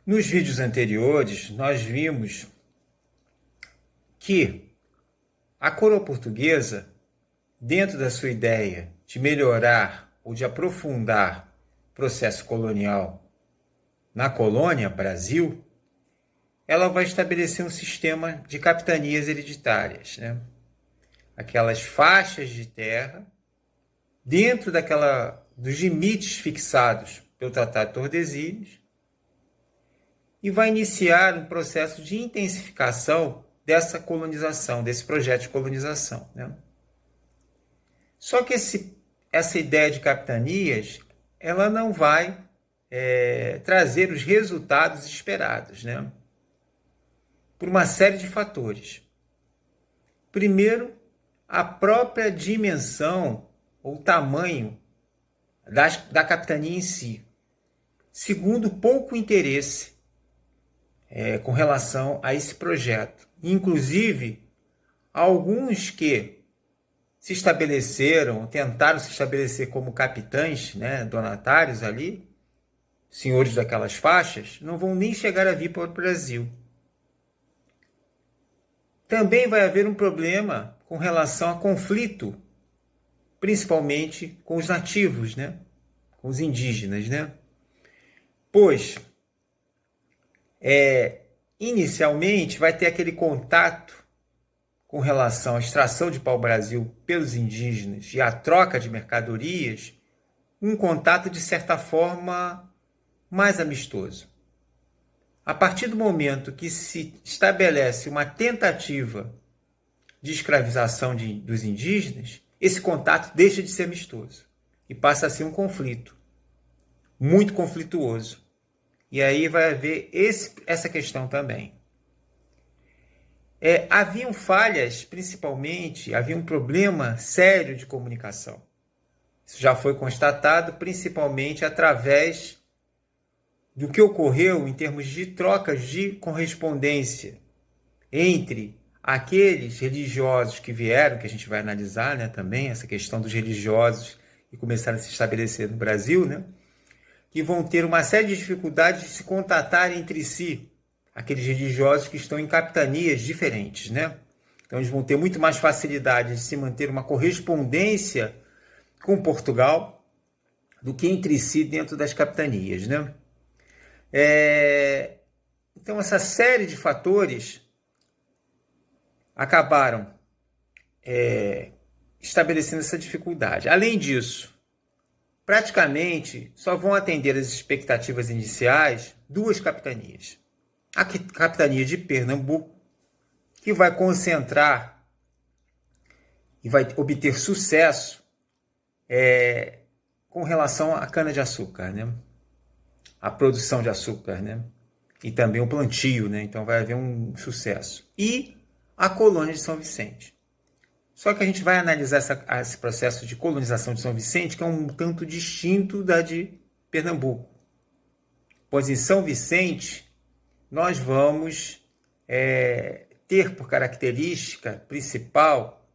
Nos vídeos anteriores, nós vimos que a coroa portuguesa, dentro da sua ideia de melhorar ou de aprofundar o processo colonial na colônia Brasil, ela vai estabelecer um sistema de capitanias hereditárias, né? Aquelas faixas de terra dentro dos limites fixados pelo Tratado de Tordesilhas, e vai iniciar um processo de intensificação dessa colonização, desse projeto de colonização, né? Só que essa ideia de capitanias, ela não vai trazer os resultados esperados, né? Por uma série de fatores. Primeiro, a própria dimensão ou tamanho da capitania em si. Segundo, pouco interesse com relação a esse projeto. Inclusive, alguns que se estabeleceram, tentaram se estabelecer como capitães, né, donatários ali, senhores daquelas faixas, não vão nem chegar a vir para o Brasil. Também vai haver um problema com relação a conflito, principalmente com os nativos, né, com os indígenas, né? Pois, inicialmente, vai ter aquele contato com relação à extração de pau-brasil pelos indígenas e à troca de mercadorias, um contato, de certa forma, mais amistoso. A partir do momento que se estabelece uma tentativa de escravização dos indígenas, esse contato deixa de ser amistoso e passa a ser um conflito, muito conflituoso. E aí vai haver essa questão também. Haviam falhas, principalmente, havia um problema sério de comunicação. Isso já foi constatado, principalmente através do que ocorreu em termos de trocas de correspondência entre aqueles religiosos que vieram, que a gente vai analisar, né, também, essa questão dos religiosos que começaram a se estabelecer no Brasil, né, que vão ter uma série de dificuldades de se contatar entre si, aqueles religiosos que estão em capitanias diferentes, né? Então eles vão ter muito mais facilidade de se manter uma correspondência com Portugal do que entre si dentro das capitanias, né? Então essa série de fatores acabaram estabelecendo essa dificuldade. Além disso, praticamente só vão atender as expectativas iniciais duas capitanias. A capitania de Pernambuco, que vai concentrar e vai obter sucesso com relação à cana-de-açúcar, né? A produção de açúcar, né? E também o plantio, né? Então vai haver um sucesso. E a colônia de São Vicente. Só que a gente vai analisar esse processo de colonização de São Vicente, que é um tanto distinto da de Pernambuco. Pois em São Vicente, nós vamos ter por característica principal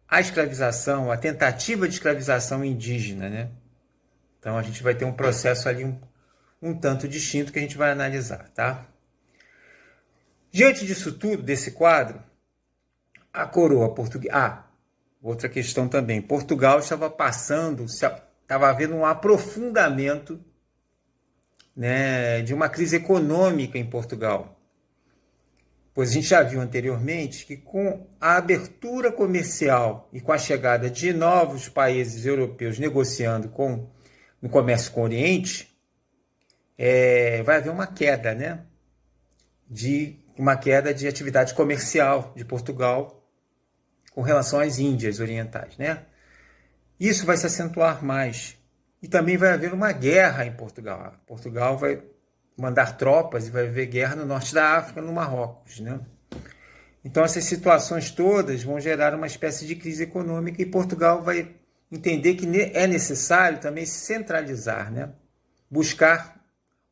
a escravização, a tentativa de escravização indígena, né? Então a gente vai ter um processo ali um tanto distinto que a gente vai analisar, tá? Diante disso tudo, desse quadro, a coroa portuguesa... outra questão também. Portugal estava havendo um aprofundamento, né, de uma crise econômica em Portugal. Pois a gente já viu anteriormente que com a abertura comercial e com a chegada de novos países europeus negociando no comércio com o Oriente, vai haver uma queda, né, uma queda de atividade comercial de Portugal com relação às Índias orientais, né? Isso vai se acentuar mais. E também vai haver uma guerra em Portugal. Portugal vai mandar tropas e vai haver guerra no norte da África, no Marrocos, né? Então essas situações todas vão gerar uma espécie de crise econômica e Portugal vai entender que é necessário também se centralizar, né? Buscar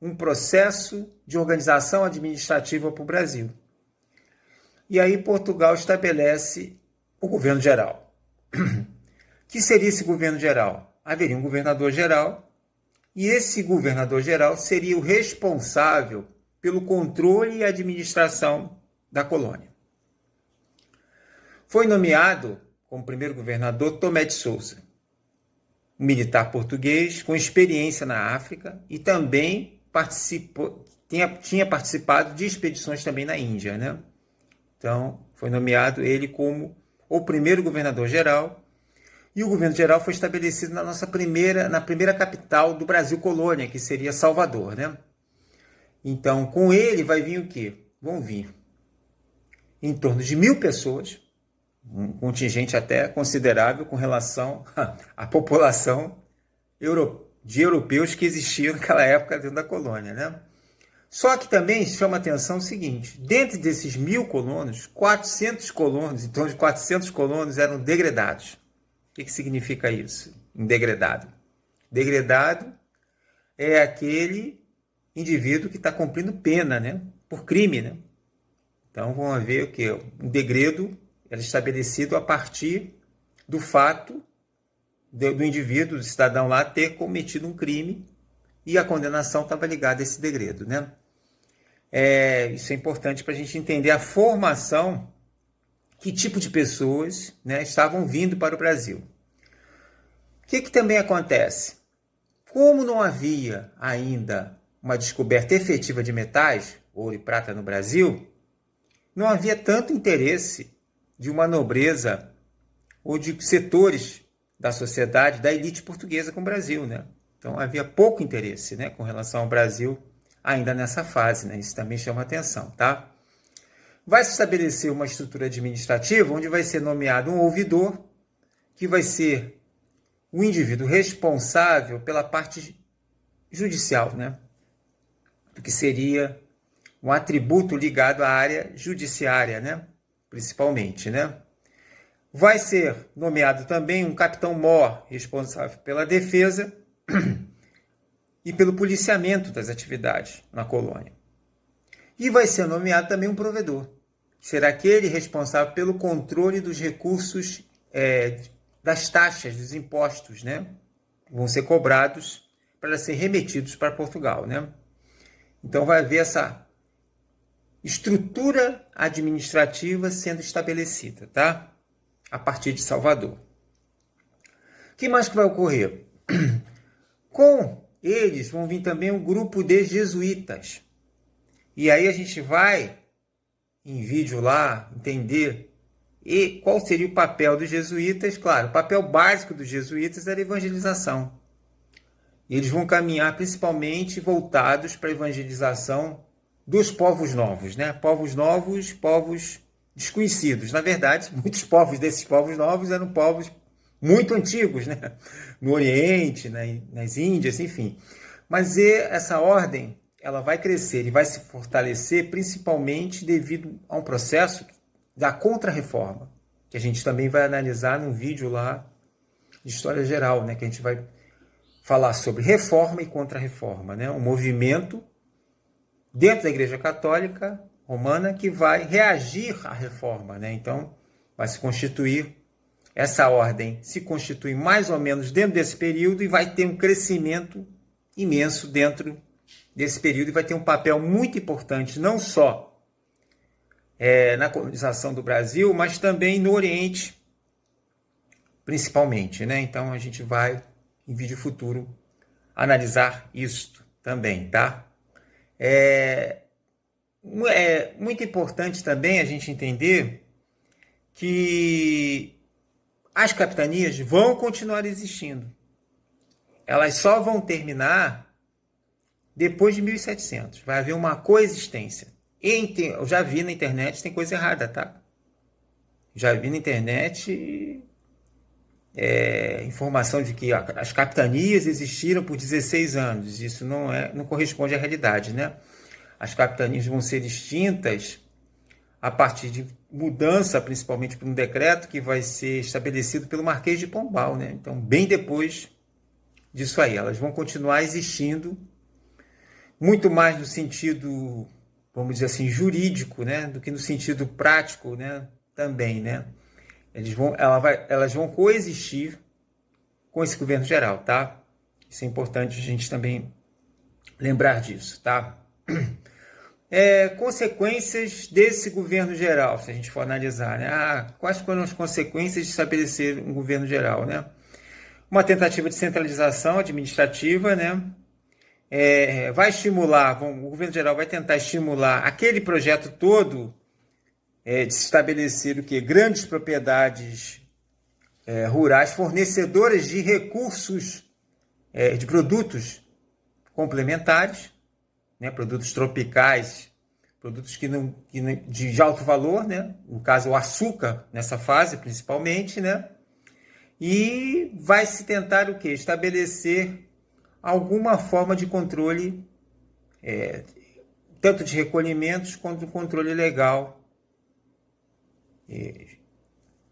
um processo de organização administrativa para o Brasil. E aí Portugal estabelece o governo geral. Que seria esse governo geral? Haveria um governador geral E esse governador-geral seria o responsável pelo controle e administração da colônia. Foi nomeado como primeiro governador Tomé de Souza, um militar português com experiência na África e também tinha participado de expedições também na Índia, né? Então, foi nomeado ele como o primeiro governador-geral. E o governo-geral foi estabelecido na primeira capital do Brasil colônia, que seria Salvador, né? Então, com ele vai vir o quê? Vão vir em torno de 1.000 pessoas, um contingente até considerável com relação à população de europeus que existiam naquela época dentro da colônia, né? Só que também chama a atenção o seguinte, dentro desses 1.000 colonos, 400 colonos, em torno de 400 colonos eram degredados. O que significa isso? Um degredado. Degredado é aquele indivíduo que está cumprindo pena, né? Por crime, né? Então, vamos ver o que? Um degredo era estabelecido a partir do fato do indivíduo, do cidadão lá, ter cometido um crime e a condenação estava ligada a esse degredo, né? Isso é importante para a gente entender a formação, que tipo de pessoas, né, estavam vindo para o Brasil. O que também acontece? Como não havia ainda uma descoberta efetiva de metais, ouro e prata no Brasil, não havia tanto interesse de uma nobreza ou de setores da sociedade, da elite portuguesa com o Brasil, né? Então havia pouco interesse, né, com relação ao Brasil ainda nessa fase, né? Isso também chama atenção, tá? Vai se estabelecer uma estrutura administrativa onde vai ser nomeado um ouvidor, que vai ser o indivíduo responsável pela parte judicial, né? Do que seria um atributo ligado à área judiciária, né? Principalmente, né? Vai ser nomeado também um capitão-mor, responsável pela defesa e pelo policiamento das atividades na colônia. E vai ser nomeado também um provedor, que será aquele responsável pelo controle dos recursos, das taxas, dos impostos, né? Vão ser cobrados para ser remetidos para Portugal, né? Então vai haver essa estrutura administrativa sendo estabelecida, tá? A partir de Salvador. O que mais que vai ocorrer? Com eles vão vir também um grupo de jesuítas. E aí a gente vai, em vídeo lá, entender qual seria o papel dos jesuítas. Claro, o papel básico dos jesuítas era a evangelização. E eles vão caminhar principalmente voltados para a evangelização dos povos novos, né? Povos novos, povos desconhecidos. Na verdade, muitos povos desses povos novos eram povos muito antigos, né? No Oriente, nas Índias, enfim. Mas essa ordem, ela vai crescer e vai se fortalecer principalmente devido a um processo da Contra-Reforma, que a gente também vai analisar num vídeo lá de História Geral, né? Que a gente vai falar sobre reforma e contra-reforma, né? Um movimento dentro da Igreja Católica Romana que vai reagir à reforma, né? Então, vai se constituir, essa ordem se constitui mais ou menos dentro desse período e vai ter um crescimento imenso dentro desse período e vai ter um papel muito importante, não só na colonização do Brasil, mas também no Oriente, principalmente, né? Então, a gente vai, em vídeo futuro, analisar isso também, tá? É muito importante também a gente entender que as capitanias vão continuar existindo. Elas só vão terminar depois de 1700. Vai haver uma coexistência. Eu já vi na internet, tem coisa errada, tá? Já vi na internet informação de que as capitanias existiram por 16 anos. Isso não corresponde à realidade, né? As capitanias vão ser extintas a partir de mudança, principalmente por um decreto que vai ser estabelecido pelo Marquês de Pombal, né? Então, bem depois disso aí, elas vão continuar existindo, muito mais no sentido, vamos dizer assim, jurídico, né? Do que no sentido prático, né? Também, né? Elas vão coexistir com esse governo geral, tá? Isso é importante a gente também lembrar disso, tá? Consequências desse governo geral, se a gente for analisar, né? Quais foram as consequências de estabelecer um governo geral, né? Uma tentativa de centralização administrativa, né? Vai estimular, o governo geral vai tentar estimular aquele projeto todo de se estabelecer o quê? Grandes propriedades rurais, fornecedoras de recursos, de produtos complementares, né? Produtos tropicais, produtos de alto valor, né? No caso o açúcar, nessa fase principalmente, né? E vai se tentar o quê? Estabelecer alguma forma de controle, tanto de recolhimentos quanto controle legal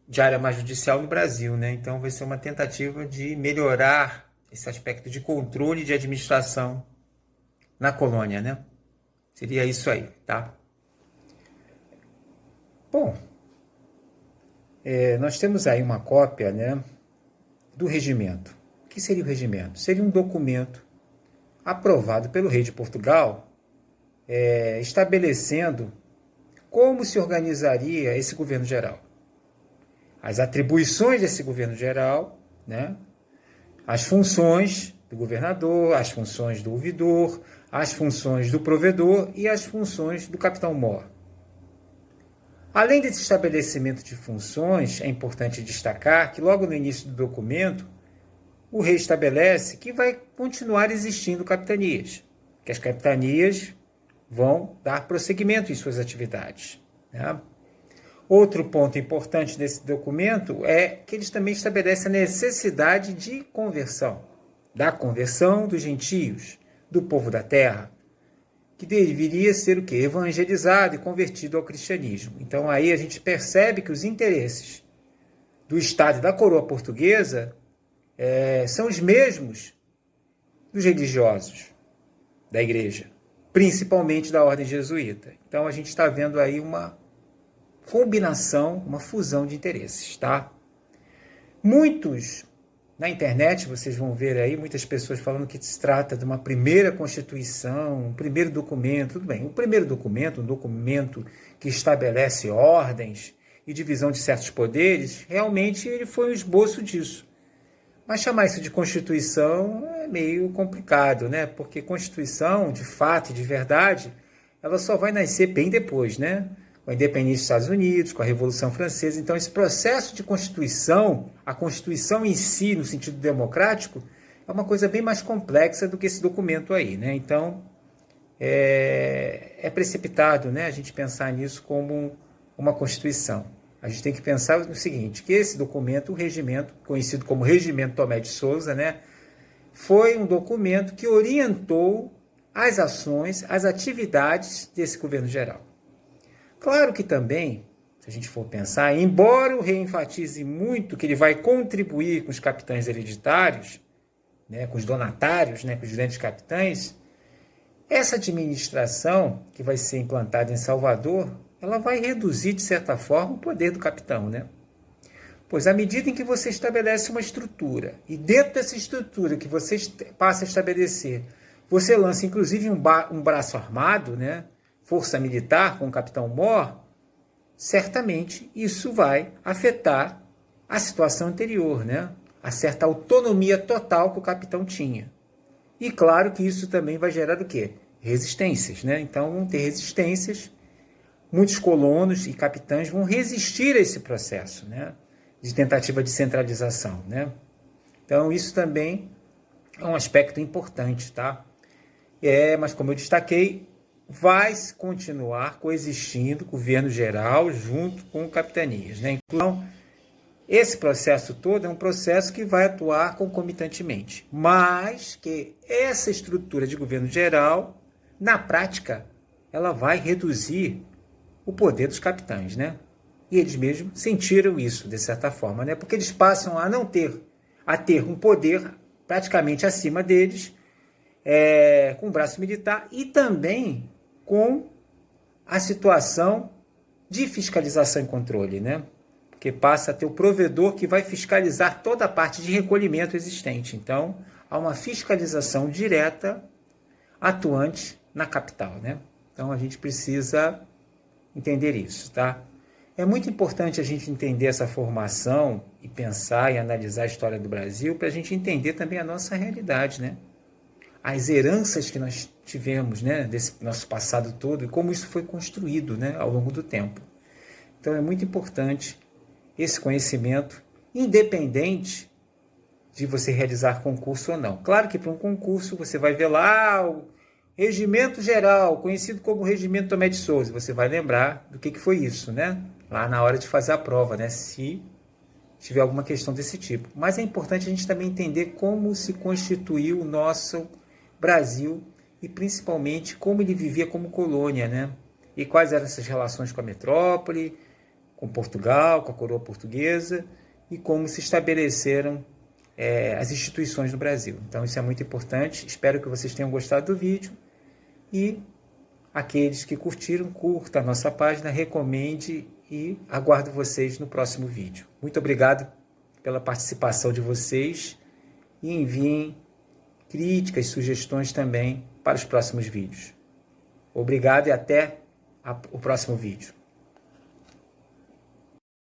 de área mais judicial no Brasil, né? Então vai ser uma tentativa de melhorar esse aspecto de controle de administração na colônia, né? Seria isso aí, tá? Bom, nós temos aí uma cópia, né, do regimento. O que seria o regimento? Seria um documento aprovado pelo rei de Portugal, estabelecendo como se organizaria esse governo geral. As atribuições desse governo geral, né, as funções do governador, as funções do ouvidor, as funções do provedor e as funções do capitão-mor. Além desse estabelecimento de funções, é importante destacar que logo no início do documento, o rei estabelece que vai continuar existindo capitanias, que as capitanias vão dar prosseguimento em suas atividades, né? Outro ponto importante desse documento é que eles também estabelecem a necessidade de conversão, da conversão dos gentios, do povo da terra, que deveria ser o quê? Evangelizado e convertido ao cristianismo. Então aí a gente percebe que os interesses do Estado e da coroa portuguesa são os mesmos dos religiosos da igreja, principalmente da ordem jesuíta. Então a gente está vendo aí uma combinação, uma fusão de interesses, tá? Muitos, na internet, vocês vão ver aí, muitas pessoas falando que se trata de uma primeira constituição, um primeiro documento, tudo bem. O primeiro documento, um documento que estabelece ordens e divisão de certos poderes, realmente ele foi um esboço disso. Mas chamar isso de Constituição é meio complicado, né? Porque Constituição, de fato e de verdade, ela só vai nascer bem depois, né? Com a independência dos Estados Unidos, com a Revolução Francesa. Então, esse processo de Constituição, a Constituição em si, no sentido democrático, é uma coisa bem mais complexa do que esse documento aí, né? Então, é precipitado, né, a gente pensar nisso como uma Constituição. A gente tem que pensar no seguinte, que esse documento, o regimento, conhecido como Regimento Tomé de Souza, né, foi um documento que orientou as ações, as atividades desse governo geral. Claro que também, se a gente for pensar, embora o rei enfatize muito que ele vai contribuir com os capitães hereditários, né, com os donatários, né, com os grandes capitães, essa administração que vai ser implantada em Salvador, ela vai reduzir, de certa forma, o poder do capitão, né? Pois à medida em que você estabelece uma estrutura, e dentro dessa estrutura que você passa a estabelecer, você lança inclusive um braço armado, né? Força militar com o capitão-mor, certamente isso vai afetar a situação anterior, né? A certa autonomia total que o capitão tinha. E claro que isso também vai gerar o quê? Resistências, né? Então vão ter resistências, muitos colonos e capitães vão resistir a esse processo, né, de tentativa de centralização, né? Então isso também é um aspecto importante, tá? Mas como eu destaquei, vai continuar coexistindo governo geral junto com capitanias, né? Então, esse processo todo é um processo que vai atuar concomitantemente, mas que essa estrutura de governo geral, na prática, ela vai reduzir o poder dos capitães, né? E eles mesmos sentiram isso, de certa forma, né? Porque eles passam a ter um poder praticamente acima deles, com o braço militar e também com a situação de fiscalização e controle, né? Porque passa a ter o provedor que vai fiscalizar toda a parte de recolhimento existente. Então, a uma fiscalização direta atuante na capital, né? Então a gente precisa entender isso, tá? É muito importante a gente entender essa formação e pensar e analisar a história do Brasil para a gente entender também a nossa realidade, né? As heranças que nós tivemos, né, desse nosso passado todo e como isso foi construído, né, ao longo do tempo. Então é muito importante esse conhecimento, independente de você realizar concurso ou não. Claro que para um concurso você vai ver lá o Regimento Geral, conhecido como Regimento Tomé de Souza. Você vai lembrar do que foi isso, né? Lá na hora de fazer a prova, né? Se tiver alguma questão desse tipo. Mas é importante a gente também entender como se constituiu o nosso Brasil e principalmente como ele vivia como colônia, né? E quais eram essas relações com a metrópole, com Portugal, com a coroa portuguesa e como se estabeleceram as instituições no Brasil. Então isso é muito importante. Espero que vocês tenham gostado do vídeo e aqueles que curtiram, curta a nossa página, recomende e aguardo vocês no próximo vídeo. Muito obrigado pela participação de vocês e enviem críticas, sugestões também para os próximos vídeos. Obrigado e até o próximo vídeo.